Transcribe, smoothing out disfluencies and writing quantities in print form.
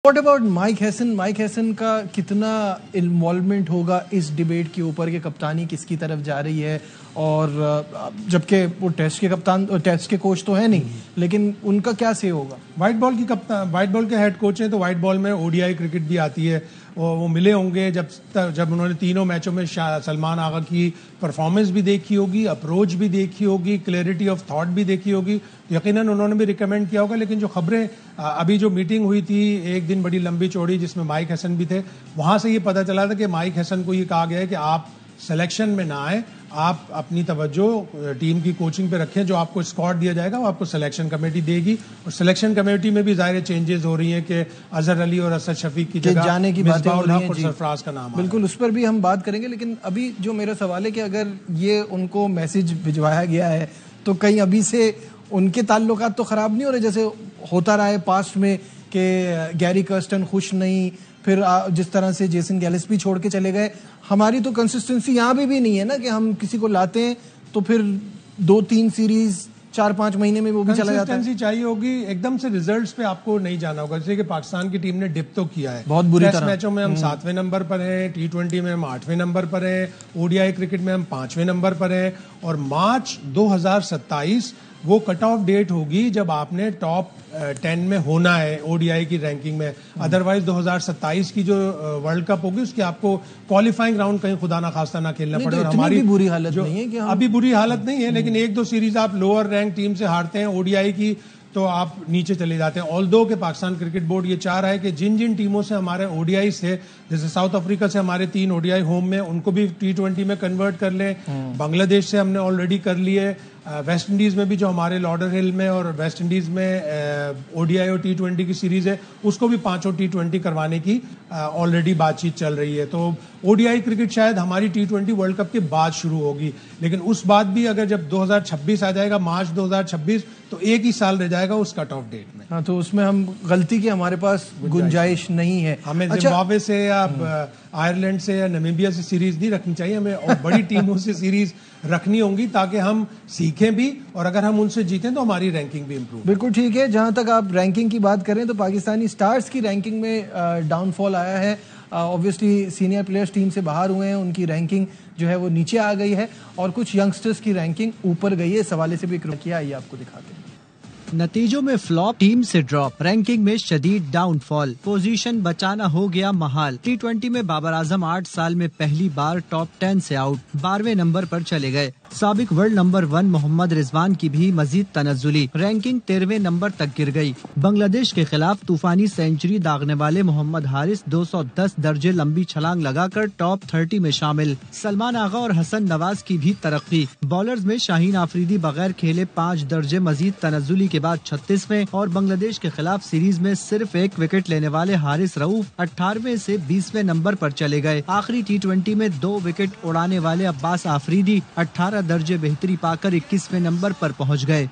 What about mic Hesson का कितना involvement होगा इस डिबेट के ऊपर कि कप्तानी किसकी तरफ जा रही है? और जबकि वो टेस्ट के कोच तो है नहीं, लेकिन उनका क्या से होगा? वाइट बॉल के हेड कोच हैं, तो वाइट बॉल में ओडीआई क्रिकेट भी आती है। वो मिले होंगे जब उन्होंने तीनों मैचों में सलमान आगा की परफॉर्मेंस भी देखी होगी, अप्रोच भी देखी होगी, क्लैरिटी ऑफ थॉट भी देखी होगी, यकीनन उन्होंने भी रिकमेंड किया होगा। लेकिन जो खबरें अभी जो मीटिंग हुई थी एक दिन बड़ी लंबी चौड़ी जिसमें माइक हैसन भी थे, वहां से ये पता चला था कि माइक हैसन को ये कहा गया है कि आप सिलेक्शन में ना आए, आप अपनी तवज्जो टीम की कोचिंग पे रखें। जो आपको स्क्वाड दिया जाएगा वो आपको सिलेक्शन कमेटी देगी, और सिलेक्शन कमेटी में भी ज़ाहिर चेंजेस हो रही हैं कि अजहर अली और असद शफीक की जगह जाने की बातें हो रही हैं, सरफराज का नाम बिल्कुल उस पर भी हम बात करेंगे। लेकिन अभी जो मेरा सवाल है कि अगर ये उनको मैसेज भिजवाया गया है तो कहीं अभी से उनके ताल्लुकात तो ख़राब नहीं हो रहे, जैसे होता रहा है पास्ट में कि गैरी कर्स्टन खुश नहीं, फिर जिस तरह से जेसन गैलिस्पी छोड़ के चले गए। हमारी तो कंसिस्टेंसी यहाँ भी नहीं है ना कि हम किसी को लाते हैं तो फिर 2-3 सीरीज 4-5 महीने में वो भी चला जाता है। कंसिस्टेंसी चाहिए होगी, एकदम से रिजल्ट्स पे आपको नहीं जाना होगा। जैसे कि पाकिस्तान की टीम ने डिप तो किया है बहुत बुरी तरह। मैचों में हम 7वें नंबर पर हैं, T20 में हम 8वें नंबर पर हैं, ओडीआई क्रिकेट में हम 5वें नंबर पर हैं, और मार्च 2027 वो कट ऑफ डेट होगी जब आपने टॉप 10 में होना है ओडीआई की रैंकिंग में। अदरवाइज 2027 की जो वर्ल्ड कप होगी उसकी आपको क्वालिफाइंग राउंड कहीं खुदा ना खास्ता ना खेलना पड़े। और हमारी बुरी हालत नहीं है कि अभी बुरी हालत नहीं है, लेकिन 1-2 सीरीज आप लोअर रैंक टीम से हारते हैं ओडीआई की तो आप नीचे चले जाते हैं। ऑल्दो के पाकिस्तान क्रिकेट बोर्ड ये चाह रहा है कि जिन टीमों से हमारे ओडीआई से, जैसे साउथ अफ्रीका से हमारे 3 ओडीआई होम में, उनको भी T20 में कन्वर्ट कर लें। बांग्लादेश से हमने ऑलरेडी कर लिए। वेस्ट इंडीज में भी जो हमारे लॉर्डर हिल में और वेस्ट इंडीज में ओडीआई और T20 की सीरीज है उसको भी 5 T20 करवाने की ऑलरेडी बातचीत चल रही है। तो ओडीआई क्रिकेट शायद हमारी T20 वर्ल्ड कप के बाद शुरू होगी, लेकिन उस बाद भी अगर जब 2026 आ जाएगा, मार्च 2026, तो एक ही साल रह जाएगा उस कट ऑफ डेट में। हाँ, तो उसमें हम गलती की हमारे पास गुंजाइश नहीं है। हमें जिम्बाब्वे से या आयरलैंड से या नामीबिया से सीरीज नहीं रखनी चाहिए, हमें और बड़ी टीमों से सीरीज रखनी होंगी ताकि हम सीखें भी, और अगर हम उनसे जीतें तो हमारी रैंकिंग भी इंप्रूव। बिल्कुल ठीक है। जहां तक आप रैंकिंग की बात करें तो पाकिस्तानी स्टार्स की रैंकिंग में डाउनफॉल आया है। ऑब्वियसली सीनियर प्लेयर्स टीम से बाहर हुए हैं, उनकी रैंकिंग जो है वो नीचे आ गई है, और कुछ यंगस्टर्स की रैंकिंग ऊपर गई है। इस हवाले से भी किया, आइए आपको दिखाते हैं। नतीजों में फ्लॉप, टीम से ड्रॉप, रैंकिंग में शदीद डाउनफॉल, पोजीशन बचाना हो गया महाल। T20 में बाबर आजम 8 साल में पहली बार टॉप 10 से आउट, 12वें नंबर पर चले गए। साबिक वर्ल्ड नंबर 1 मोहम्मद रिजवान की भी मजीद तनज़्ज़ुली, रैंकिंग 13वें नंबर तक गिर गई। बांग्लादेश के खिलाफ तूफानी सेंचुरी दागने वाले मोहम्मद हारिस 210 दर्जे लंबी छलांग लगाकर टॉप 30 में शामिल। सलमान आगा और हसन नवाज की भी तरक्की। बॉलर्स में शाहीन आफरीदी बगैर खेले 5 दर्जे मजीद तनज़्ज़ुली के बाद 36वें, और बांग्लादेश के खिलाफ सीरीज में सिर्फ 1 विकेट लेने वाले हारिस रऊफ 18वें से 20वें नंबर पर चले गए। आखिरी T20 में 2 विकेट उड़ाने वाले अब्बास आफरीदी 18 दर्जे बेहतरी पाकर 21वें नंबर पर पहुंच गए।